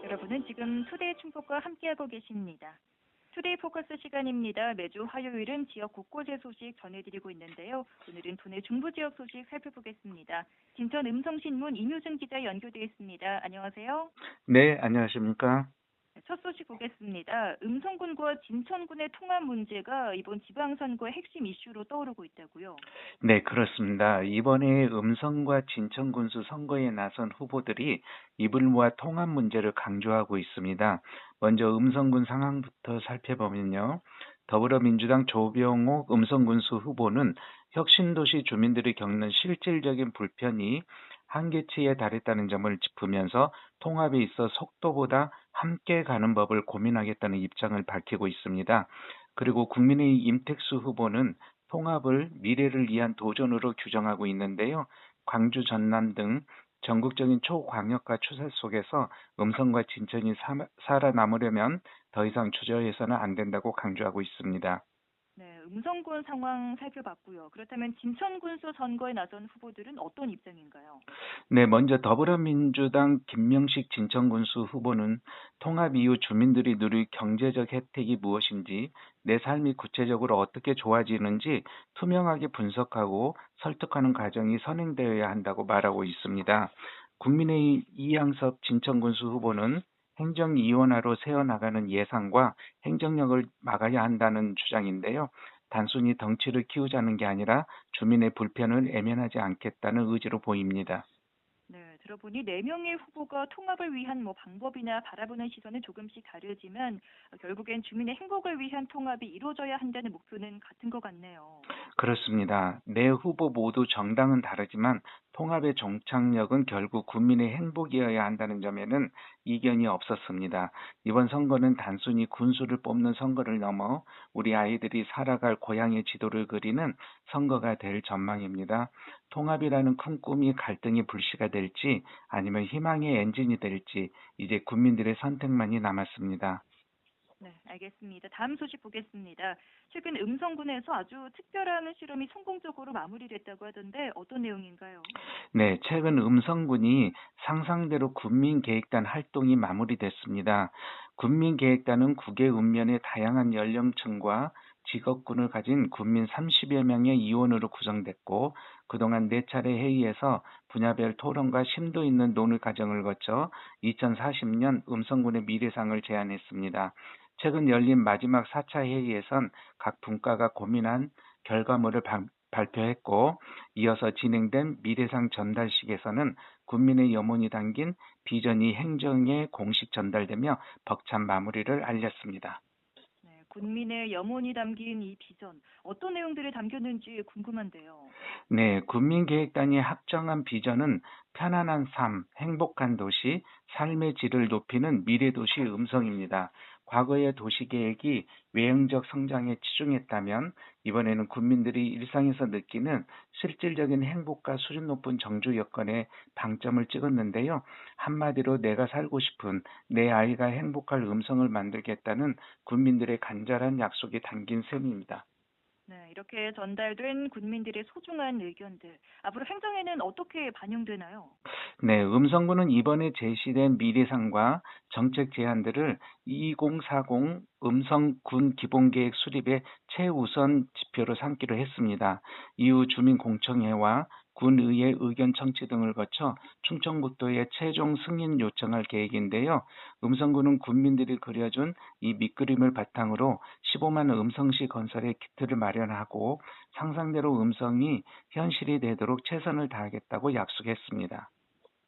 여러분은 지금 투데이 충북과 함께하고 계십니다. 투데이 포커스 시간입니다. 매주 화요일은 지역 곳곳의 소식 전해드리고 있는데요. 오늘은 도내 중부 지역 소식 살펴보겠습니다. 진천 음성신문 임효승 기자 연결되어 있습니다. 안녕하세요. 네, 안녕하십니까? 첫 소식 보겠습니다. 음성군과 진천군의 통합 문제가 이번 지방선거의 핵심 이슈로 떠오르고 있다고요. 네, 그렇습니다. 이번에 음성과 진천군수 선거에 나선 후보들이 입을 모아 통합 문제를 강조하고 있습니다. 먼저 음성군 상황부터 살펴보면요. 더불어민주당 조병옥 음성군수 후보는 혁신도시 주민들이 겪는 실질적인 불편이 한계치에 달했다는 점을 짚으면서 통합에 있어 속도보다 함께 가는 법을 고민하겠다는 입장을 밝히고 있습니다. 그리고 국민의 임택수 후보는 통합을 미래를 위한 도전으로 규정하고 있는데요. 광주, 전남 등 전국적인 초광역화 추세 속에서 음성과 진천이 살아남으려면 더 이상 주저해서는 안 된다고 강조하고 있습니다. 네, 음성군 상황 살펴봤고요. 그렇다면 진천군수 선거에 나선 후보들은 어떤 입장인가요? 네, 먼저 더불어민주당 김명식 진천군수 후보는 통합 이후 주민들이 누릴 경제적 혜택이 무엇인지, 내 삶이 구체적으로 어떻게 좋아지는지 투명하게 분석하고 설득하는 과정이 선행되어야 한다고 말하고 있습니다. 국민의힘 이양섭 진천군수 후보는 행정 이원화로 세워나가는 예산과 행정력을 막아야 한다는 주장인데요. 단순히 덩치를 키우자는 게 아니라 주민의 불편을 애면하지 않겠다는 의지로 보입니다. 네, 들어보니 4명의 후보가 통합을 위한 방법이나 바라보는 시선은 조금씩 다르지만 결국엔 주민의 행복을 위한 통합이 이루어져야 한다는 목표는 같은 것 같네요. 그렇습니다. 네 후보 모두 정당은 다르지만 통합의 종착역은 결국 국민의 행복이어야 한다는 점에는 이견이 없었습니다. 이번 선거는 단순히 군수를 뽑는 선거를 넘어 우리 아이들이 살아갈 고향의 지도를 그리는 선거가 될 전망입니다. 통합이라는 큰 꿈이 갈등의 불씨가 될지 아니면 희망의 엔진이 될지 이제 국민들의 선택만이 남았습니다. 네, 알겠습니다. 다음 소식 보겠습니다. 최근 음성군에서 아주 특별한 실험이 성공적으로 마무리됐다고 하던데 어떤 내용인가요? 네, 최근 음성군이 상상대로 군민계획단 활동이 마무리됐습니다. 군민계획단은 국외 읍면의 다양한 연령층과 직업군을 가진 군민 30여 명의 이원으로 구성됐고, 그동안 4차례 회의에서 분야별 토론과 심도 있는 논의 과정을 거쳐 2040년 음성군의 미래상을 제안했습니다. 최근 열린 마지막 4차 회의에선 각 분과가 고민한 결과물을 발표했고, 이어서 진행된 미래상 전달식에서는 국민의 염원이 담긴 비전이 행정에 공식 전달되며 벅찬 마무리를 알렸습니다. 네, 군민의 염원이 담긴 이 비전, 어떤 내용들이 담겼는지 궁금한데요. 네, 국민계획단이 합정한 비전은 편안한 삶, 행복한 도시, 삶의 질을 높이는 미래도시 음성입니다. 과거의 도시계획이 외형적 성장에 치중했다면 이번에는 국민들이 일상에서 느끼는 실질적인 행복과 수준 높은 정주 여건에 방점을 찍었는데요. 한마디로 내가 살고 싶은 내 아이가 행복할 음성을 만들겠다는 국민들의 간절한 약속이 담긴 셈입니다. 네, 이렇게 전달된 군민들의 소중한 의견들, 앞으로 행정에는 어떻게 반영되나요? 네, 음성군은 이번에 제시된 미래상과 정책 제안들을 2040 음성군 기본계획 수립의 최우선 지표로 삼기로 했습니다. 이후 주민공청회와 군의회 의견 청취 등을 거쳐 충청북도에 최종 승인 요청할 계획인데요. 음성군은 군민들이 그려준 이 밑그림을 바탕으로 15만 음성시 건설의 기틀을 마련하고 상상대로 음성이 현실이 되도록 최선을 다하겠다고 약속했습니다.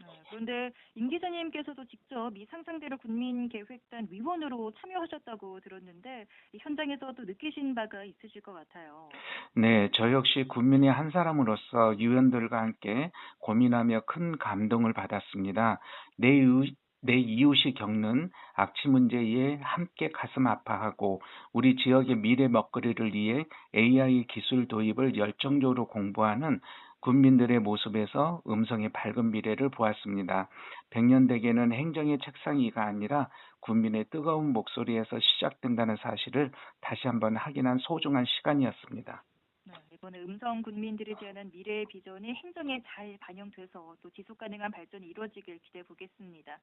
네, 그런데 임 기자님께서도 직접 이 상상대로 군민계획단 위원으로 참여하셨다고 들었는데 이 현장에서도 느끼신 바가 있으실 것 같아요. 네, 저 역시 국민의 한 사람으로서 유연들과 함께 고민하며 큰 감동을 받았습니다. 내, 내 이웃이 겪는 악취 문제에 함께 가슴 아파하고 우리 지역의 미래 먹거리를 위해 AI 기술 도입을 열정적으로 공부하는 국민들의 모습에서 음성의 밝은 미래를 보았습니다. 백년대계는 행정의 책상 위가 아니라 국민의 뜨거운 목소리에서 시작된다는 사실을 다시 한번 확인한 소중한 시간이었습니다. 네, 이번에 음성 군민들을 위한 미래의 비전이 행정에 잘 반영돼서 또 지속 가능한 발전이 이루어지길 기대해 보겠습니다.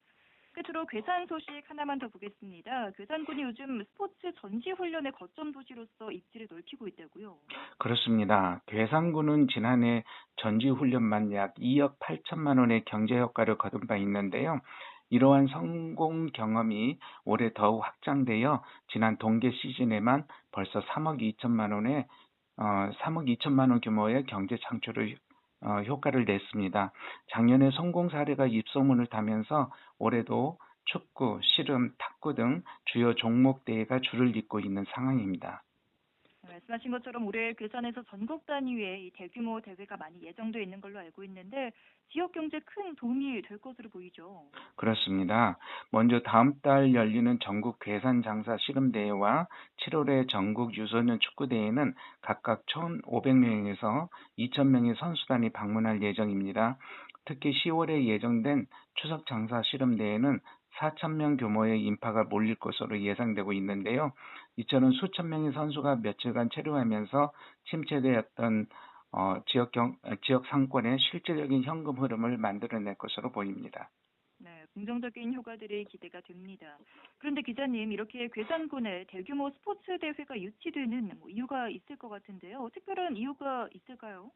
끝으로 괴산 소식 하나만 더 보겠습니다. 괴산군이 요즘 스포츠 전지 훈련의 거점 도시로서 입지를 넓히고 있다고요. 그렇습니다. 괴산군은 지난해 전지훈련만 약 2억 8천만 원의 경제 효과를 거둔 바 있는데요. 이러한 성공 경험이 올해 더욱 확장되어 지난 동계 시즌에만 벌써 3억 2천만 원 규모의 경제 창출을 효과를 냈습니다. 작년에 성공 사례가 입소문을 타면서 올해도 축구, 씨름, 탁구 등 주요 종목 대회가 줄을 잇고 있는 상황입니다. 말씀하신 것처럼 올해 괴산에서 전국 단위의 이 대규모 대회가 많이 예정돼 있는 걸로 알고 있는데 지역 경제에 큰 도움이 될 것으로 보이죠. 그렇습니다. 먼저 다음 달 열리는 전국 괴산 장사 씨름대회와 7월의 전국 유소년 축구대회는 각각 1,500명에서 2,000명의 선수단이 방문할 예정입니다. 특히 10월에 예정된 추석 장사 씨름대회는 4,000명 규모의 인파가 몰릴 것으로 예상되고 있는데요. 이처럼 수천 명의 선수가 며칠간 체류하면서 침체되었던 지역 상권의 실질적인 현금 흐름을 만들어낼 것으로 보입니다. 네, 긍정적인 효과들이 기대가 됩니다. 그런데 기자님, 이렇게 괴산군에 대규모 스포츠 대회가 유치되는 이유가 있을 것 같은데요. 특별한 이유가 있을까요?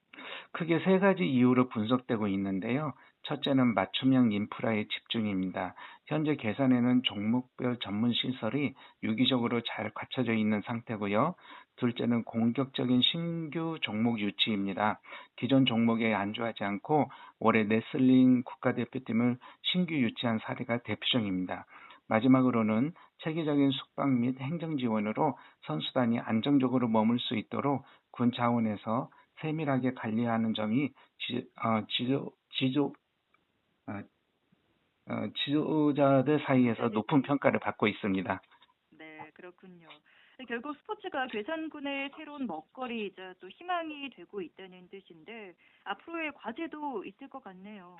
크게 세 가지 이유로 분석되고 있는데요. 첫째는 맞춤형 인프라의 집중입니다. 현재 괴산에는 종목별 전문 시설이 유기적으로 잘 갖춰져 있는 상태고요. 둘째는 공격적인 신규 종목 유치입니다. 기존 종목에 안주하지 않고 올해 레슬링 국가대표팀을 신규 유치한 사례가 대표적입니다. 마지막으로는 체계적인 숙박 및 행정 지원으로 선수단이 안정적으로 머물 수 있도록 군 차원에서 세밀하게 관리하는 점이 어, 지도자들 사이에서 지도자들 높은 사이. 평가를 받고 있습니다. 네, 그렇군요. 결국 스포츠가 괴산군의 새로운 먹거리이자 또 희망이 되고 있다는 뜻인데 앞으로의 과제도 있을 것 같네요.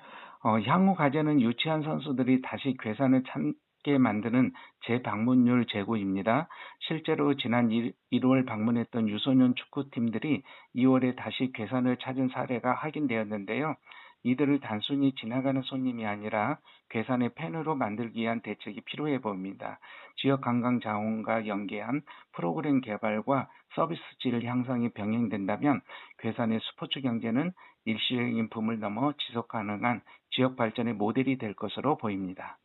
향후 과제는 유치한 선수들이 다시 괴산을 찾게 만드는 재방문율 제고입니다. 실제로 지난 1월 방문했던 유소년 축구팀들이 2월에 다시 괴산을 찾은 사례가 확인되었는데요. 이들을 단순히 지나가는 손님이 아니라 괴산의 팬으로 만들기 위한 대책이 필요해 보입니다. 지역 관광 자원과 연계한 프로그램 개발과 서비스 질 향상이 병행된다면 괴산의 스포츠 경제는 일시적인 붐을 넘어 지속 가능한 지역 발전의 모델이 될 것으로 보입니다.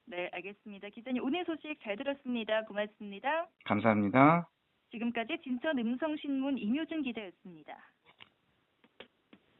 네, 알겠습니다. 기자님, 오늘 소식 잘 들었습니다. 고맙습니다. 감사합니다. 지금까지 진천 음성신문 임효준 기자였습니다.